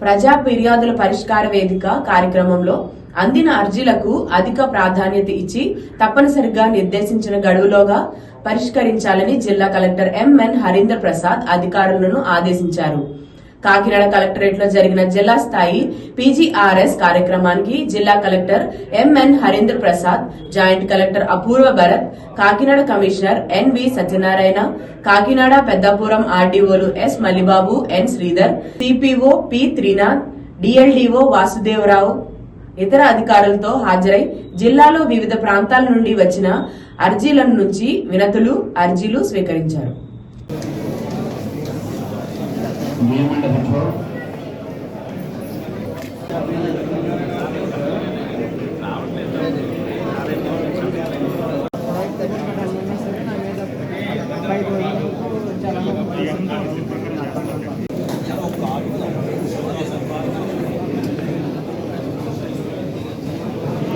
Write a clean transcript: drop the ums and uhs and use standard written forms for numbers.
ప్రజా ఫిర్యాదుల పరిష్కార వేదిక కార్యక్రమంలో అందిన అర్జీలకు అధిక ప్రాధాన్యత ఇచ్చి తప్పనిసరిగా నిర్దేశించిన గడువులోగా పరిష్కరించాలని జిల్లా కలెక్టర్ ఎంఎన్ హరీందర్ ప్రసాద్ అధికారులను ఆదేశించారు. కాకినాడ కలెక్టరేట్ లో జరిగిన జిల్లా స్థాయి పీజీఆర్ఎస్ కార్యక్రమానికి జిల్లా collector MN Harinder Prasad, joint collector Apurva Bharat, Kakinada commissioner NV Satyanarayana, Kakinada Peddapuram ఆర్డీఓలు S Mallibabu, N Sridhar, CPO P Trinath, DLDO Vasudevarao ఇతర అధికారులతో హాజరై జిల్లాలో వివిధ ప్రాంతాల నుండి వచ్చిన అర్జీల నుంచి వినతులు, అర్జీలు స్వీకరించారు. నియమం